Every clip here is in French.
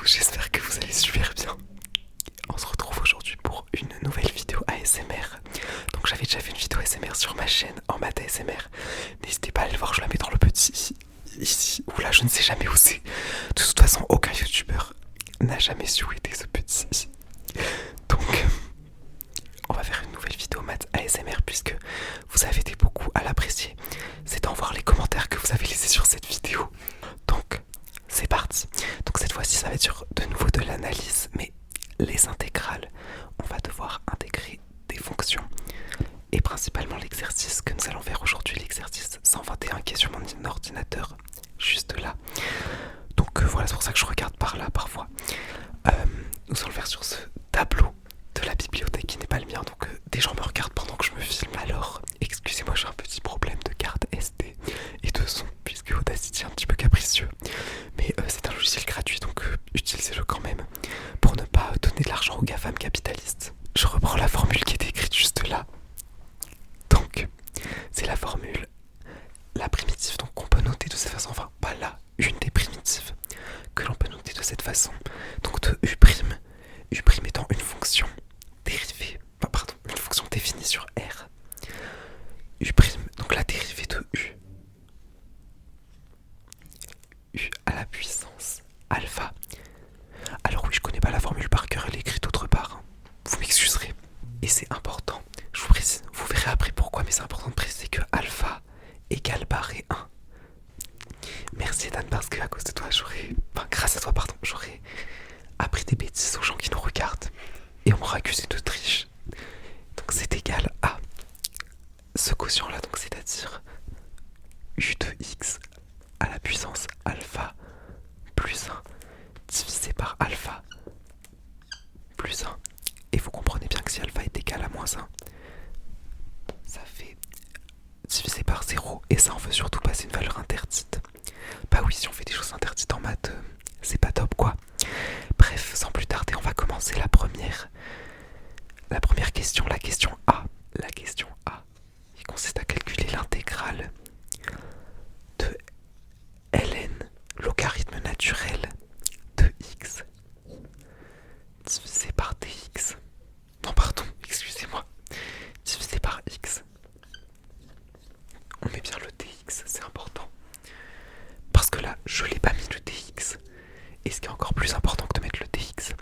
j'espère que vous allez super bien. On se retrouve aujourd'hui pour une nouvelle vidéo ASMR. Donc j'avais déjà fait une vidéo ASMR sur ma chaîne en mode ASMR. N'hésitez pas à aller le voir, je la mets dans le petit ici, ou là je ne sais jamais où c'est. De toute façon aucun youtubeur n'a jamais su où était ce petit. Donc on va faire une nouvelle vidéo mat ASMR puisque vous avez été beaucoup à l'apprécier. C'est d'en voir les commentaires que vous avez laissés sur cette vidéo. Donc c'est parti. Donc cette fois-ci ça va être de nouveau de l'analyse, mais les intégrales, on va devoir intégrer des fonctions. Et principalement l'exercice que nous allons faire aujourd'hui, l'exercice 121 qui est sur mon ordinateur, juste là. Donc voilà, c'est pour ça que je regarde par là parfois. Nous allons le faire sur ce tableau de la bibliothèque qui n'est pas le mien. Donc des gens me regardent pendant que je me filme. Alors excusez-moi, j'ai un petit problème de carte SD et de son puisque Audacity est un petit peu capricieux. Mais c'est un logiciel gratuit, donc utilisez-le quand même pour ne pas donner de l'argent aux GAFAM capitalistes. Je reprends la formule qui est écrite juste là. Donc c'est la formule, la primitive, donc qu'on peut noter de cette façon, enfin pas là, une des primitives que l'on peut noter de cette façon. Donc de U', U' étant une fonction dérivée, pardon, une fonction définie sur R. U', donc la dérivée de U. U à la puissance alpha. Alors oui, je connais pas la formule par cœur, elle est écrite autre part. Vous m'excuserez. Et c'est important, je vous précise, vous verrez après pourquoi, mais c'est important de préciser que alpha égale barré 1. Merci Dan, parce que à cause de toi, grâce à toi, pardon, j'aurais appris des bêtises aux gens qui nous regardent et on m'aura accusé de triche. Donc c'est égal à ce quotient là, donc c'est-à-dire U de x à la puissance alpha plus 1 divisé par alpha plus 1. Et vous comprenez bien que si alpha est égal à moins 1, ça fait divisé par 0. Et ça, on veut surtout passer une valeur interdite. Bah oui, si on fait des choses interdites en maths, c'est pas top quoi. Bref, sans plus tarder, on va commencer la première question, la question A. La question A, qui consiste à calculer l'intégrale de ln, logarithme naturel de x divisé par dx. Non, pardon, excusez-moi. Divisé par x. On met bien le dx, c'est important. Parce que là, je l'ai pas mis le dx. Et ce qui est encore plus important que de mettre le dx,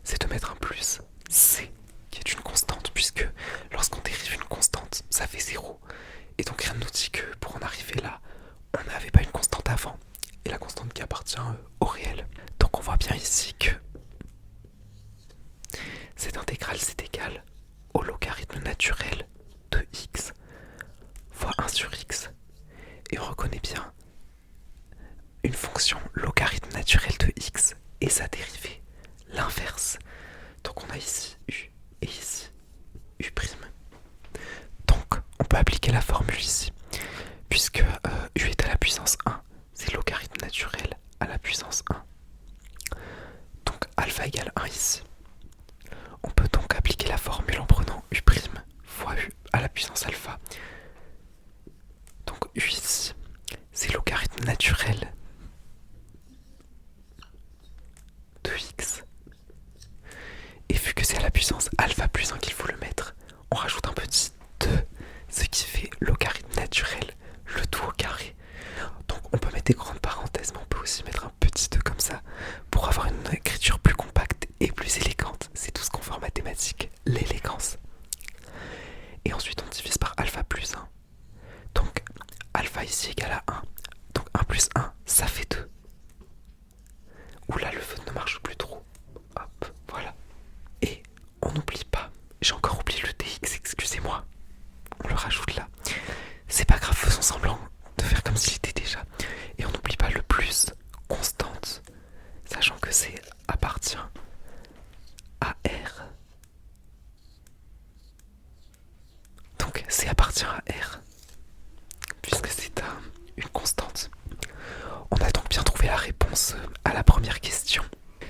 c'est de mettre un plus c, qui est une constante, puisque lorsqu'on dérive une constante, ça fait 0. Et donc rien ne nous dit que pour en arriver là, on n'avait pas une constante avant. Et la constante qui appartient au réel. Donc on voit bien ici que cette intégrale c'est égal au logarithme naturel de x fois 1 sur x. Et on reconnaît bien une fonction logarithme naturel de x et sa dérivée, l'inverse. Donc on a ici u et ici u'. Donc on peut appliquer la formule ici, puisque u est à la puissance 1, c'est logarithme naturel à la puissance 1. Donc alpha égale 1 ici. On peut donc appliquer la formule en prenant u' fois u à la puissance alpha. Donc u ici, c'est logarithme naturel de x. Et vu que c'est à la puissance alpha plus 1 qu'il faut le mettre, on rajoute un petit 2, ce qui fait logarithme naturel, le tout au carré. Donc on peut mettre des grandes parenthèses, mais on peut aussi mettre un petit 2 comme ça, pour avoir une écriture plus compacte et plus élégante. C'est tout ce qu'on fait en mathématiques, l'élégance. Et ensuite on divise par alpha plus 1. Donc alpha ici égale à 1. Donc 1 plus 1, ça fait 2. Oula, le feu ne marche plus trop. Hop, voilà. Et on n'oublie pas, j'ai encore oublié le dx, excusez-moi. On le rajoute là. C'est pas grave, faisons semblant de faire comme s'il était déjà. Et on n'oublie pas le plus constante, sachant que c'est appartient à R. Donc c'est appartient à R, puisque c'est une constante. On a donc bien trouvé la réponse à la première question.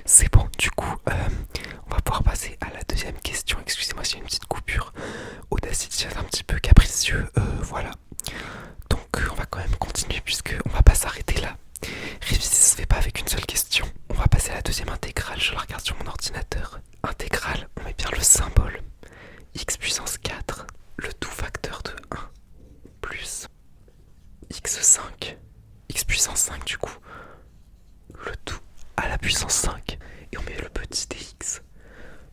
C'est bon, du coup, on va pouvoir passer à la deuxième question. Excusez-moi s'il y a une petite coupure. Audacity est un petit peu capricieux, voilà. Donc on va quand même continuer puisque on va pas s'arrêter là. Réviser, ça se fait pas avec une seule question. On va passer à la deuxième intégrale, je la regarde sur mon ordinateur. Intégrale, on met bien le symbole x puissance 4, le tout facteur de 1, plus x5, x puissance 5 du coup, le tout à la puissance 5, et on met le petit dx.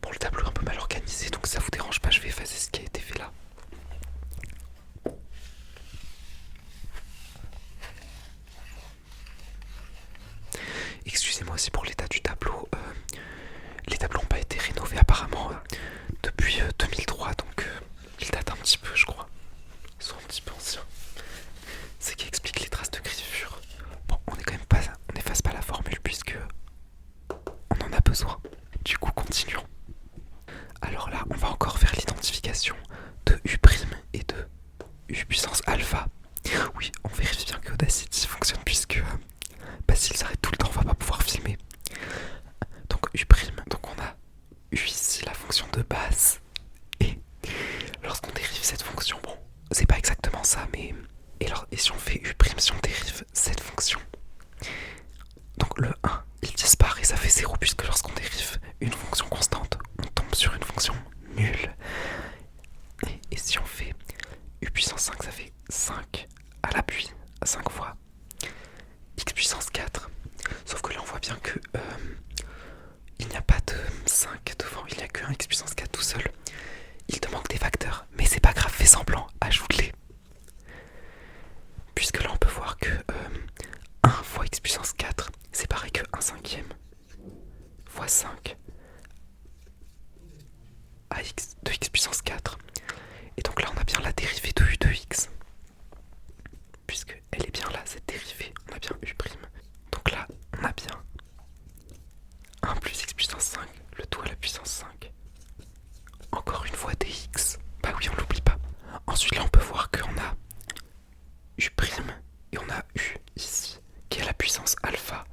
Bon, le tableau est un peu mal organisé, donc si ça vous dérange pas, je vais effacer ce qui a été fait là. Excusez-moi aussi pour l'état du tableau. Les tableaux n'ont pas été rénovés apparemment depuis 2003, donc ils datent un petit peu, je crois. Ils sont un petit peu anciens. C'est qui explique les traces de griffure. Bon, on n'efface pas la formule puisque on en a besoin. Du coup, continuons. Alors là, on va encore faire l'identification de U' et de U puissance alpha. Oui, on vérifie bien que Audacity fonctionne puisque s'il s'arrête tout le temps, on va pas pouvoir filmer. Donc U', donc on a U ici, la fonction de base. Et lorsqu'on dérive cette fonction, bon, c'est pas exactement ça, mais... Et si on fait U', si on dérive cette fonction, donc le 1, il disparaît, ça fait 0, puisque lorsqu'on dérive une fonction constante, on tombe sur une fonction nulle. Et si on fait U puissance 5, ça fait 5 à l'appui, 5 fois x puissance 4. Sauf que là on voit bien que il n'y a pas de 5 devant, il n'y a que un x puissance 4 tout seul. Il te manque des facteurs, mais c'est pas grave, fais semblant, ajoute-les. Puisque là on peut voir que 1 fois x puissance 4, c'est pareil que 1 cinquième fois 5 à x de x puissance 4. Et donc là on a bien la dérivée de u de x. Puisque elle est bien là, cette dérivée, on a bien u'. Donc là on a bien 1 plus x puissance 5, le tout à la puissance 5. Encore une fois dx. Bah oui, on l'oublie pas. Ensuite là on peut voir qu'on a u' et on a u ici, qui est la puissance alpha.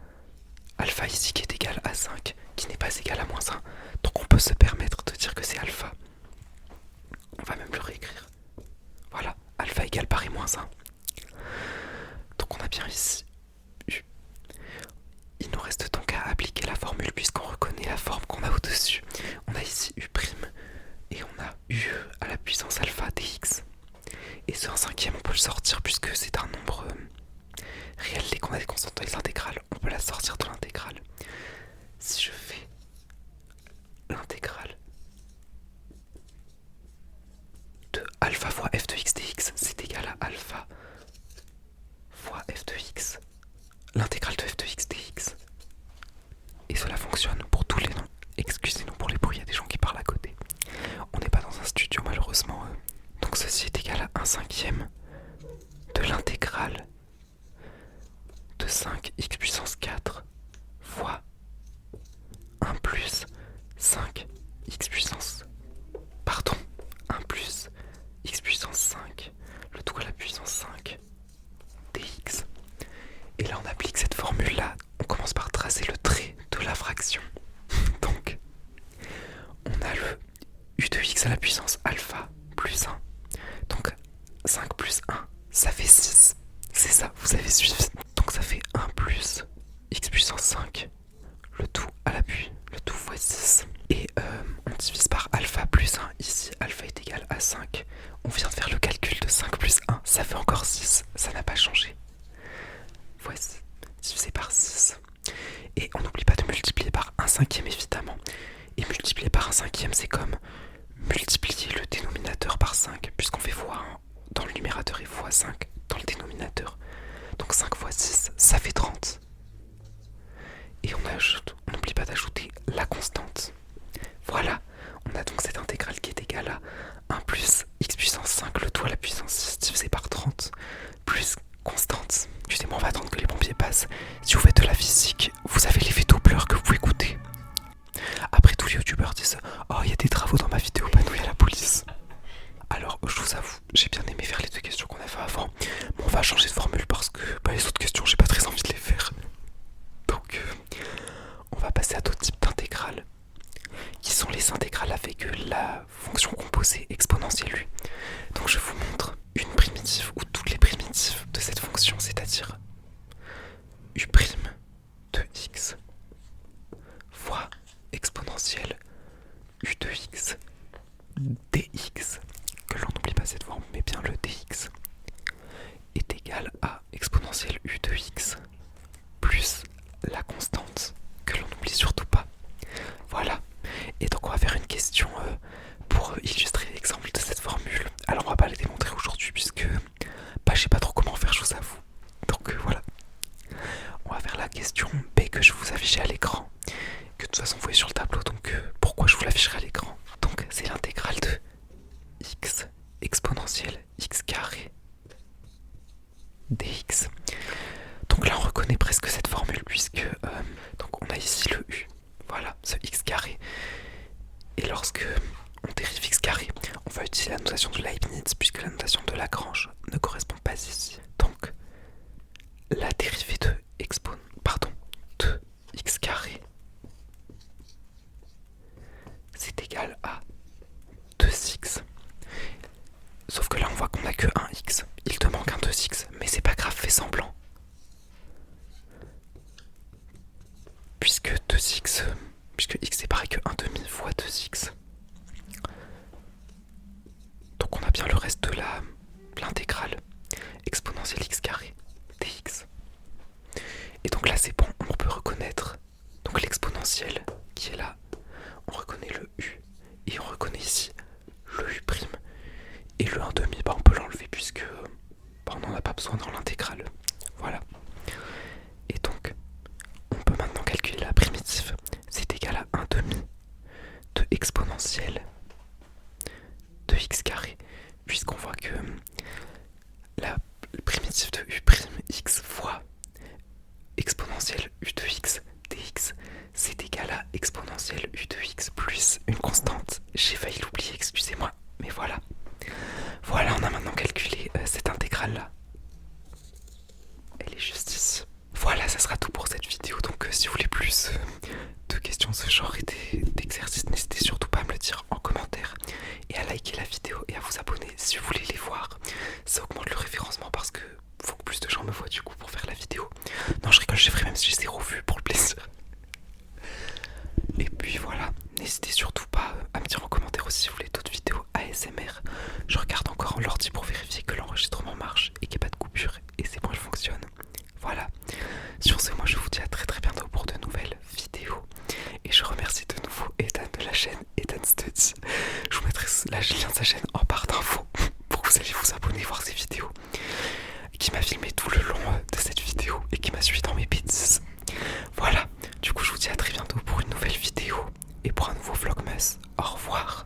Alpha ici qui est égal à 5, qui n'est pas égal à moins 1. Donc on peut se permettre de dire que c'est alpha. On va même le réécrire. Voilà, alpha égale par et moins 1. Donc on a bien ici u. Il nous reste donc à appliquer la formule puisqu'on reconnaît la forme qu'on a au-dessus. On a ici u' et on a u à la puissance alpha dx. Et ce 1 cinquième on peut le sortir puisque c'est un nombre réel dès qu'on a des constantes dans les intégrales. On peut la sortir de l'intégrale. Si je fais l'intégrale de alpha fois f de x dx, c'est égal à alpha fois f de x, l'intégrale de f de x dx. Et cela fonctionne pour tous les noms. Excusez-nous pour les bruits, il y a des gens qui parlent à côté. On n'est pas dans un studio malheureusement. Donc ceci est égal à 1 cinquième de l'intégrale de 5x puissance 4 fois 1 plus 5x puissance... Pardon, 1 plus x puissance 5, le tout à la puissance 5 dx. Et là on applique cette formule là, on commence par tracer le trait de la fraction. Donc on a le u de x à la puissance alpha plus 1. Donc 5 plus 1, ça fait 6. C'est ça, vous avez suivi. Donc ça fait 1 plus x puissance 5, le tout à l'appui, le tout fois 6. Et on divise par alpha plus 1. Ici, alpha est égal à 5. On vient de faire le calcul de 5 plus 1. Ça fait encore 6. Ça n'a pas changé. Voici, divisé par 6. Et on n'oublie pas de multiplier par 1 cinquième évidemment. Et multiplier par 1 cinquième, c'est comme multiplier le dénominateur par 5, puisqu'on fait x1 dans le numérateur et x5 dans le dénominateur. Donc 5 fois 6, ça fait 30. Et on n'oublie pas d'ajouter la constante. Voilà, on a donc cette intégrale qui est égale à 1 plus x puissance 5, le tout à la puissance 6 divisé par 30, plus constante. Excusez-moi, on va attendre que les pompiers passent. Si vous faites de la physique, vous avez l'effet Doppler que vous pouvez écouter. Après, tous les youtubeurs disent « Oh, il y a des travaux dans ma vidéo, bah nous, il y a la police ». Alors, je vous avoue, j'ai bien aimé faire les deux questions qu'on a fait avant. Mais on va changer de formule parce que les autres questions, j'ai pas très envie de les faire. Donc, exponentielle u de x dx, que l'on n'oublie pas cette forme, mais bien le dx, est égal à exponentielle u de x plus la constante, que l'on n'oublie surtout pas. Voilà. Et donc on va faire une question pour illustrer l'exemple de cette formule. Alors on va pas les démontrer aujourd'hui puisque je sais pas trop comment faire, je vous avoue. Donc voilà. On va faire la question B que je vous affiche à l'écran, que de toute façon vous voyez sur le tableau, donc pourquoi je vous l'afficherai à l'écran. Donc c'est l'intégrale de x exponentielle x carré dx. Donc là on reconnaît presque cette formule puisque donc on a ici le u, voilà, ce x carré. Et lorsque on dérive x carré, on va utiliser la notation de Leibniz puisque la notation de Lagrange ne correspond pas ici. Donc la dérivée de de x carré, c'est égal à 2x. Sauf que là on voit qu'on n'a que 1x, il te manque un 2x, mais c'est pas grave, fais semblant. Puisque x c'est pareil que 1 demi fois 2x. Donc on a bien le reste de l'intégrale exponentielle x carré dx. Et donc là c'est bon, on peut reconnaître donc l'exponentielle qui est là, on reconnaît le u et on reconnaît ici le u'. Et le 1 demi, on peut l'enlever puisque on n'en a pas besoin dans l'intégrale. Voilà. Et donc on peut maintenant calculer la primitive. C'est égal à 1 demi de exponentielle de x carré, puisqu'on voit que la primitive de u'x fois exponentielle u de x dx, c'est égal à exponentielle u de x plus une constante. J'ai failli l'oublier, excusez-moi, mais voilà. Voilà, on a maintenant calculé cette intégrale-là. Elle est juste ici. Voilà, ça sera tout pour cette vidéo. Donc si vous voulez plus de questions de ce genre et d'exercices, n'hésitez surtout pas à me le dire en commentaire et à liker la vidéo et à vous abonner si vous voulez les voir. Ça augmente le référencement parce que faut que plus de gens me voient du coup pour faire la vidéo. Non, je rigole, je ferai même si j'ai 0 vues pour le plaisir. Et puis voilà, n'hésitez surtout pas à me dire en commentaire aussi si vous voulez d'autres vidéos ASMR. Je regarde encore l'ordi pour vérifier que l'enregistrement marche et qu'il n'y a pas de coupure. Et c'est bon, il fonctionne. Voilà. Sur ce, moi je vous dis à très bientôt pour de nouvelles vidéos. Et je remercie de nouveau Ethan de la chaîne Ethan Study. Je vous mettrai le lien de sa chaîne en barre d'infos pour que vous alliez vous abonner, voir ses vidéos. Qui m'a filmé tout le long de cette vidéo et qui m'a suivi dans mes bêtises. Voilà. Du coup, je vous dis à très bientôt pour une nouvelle vidéo et pour un nouveau vlogmas. Au revoir.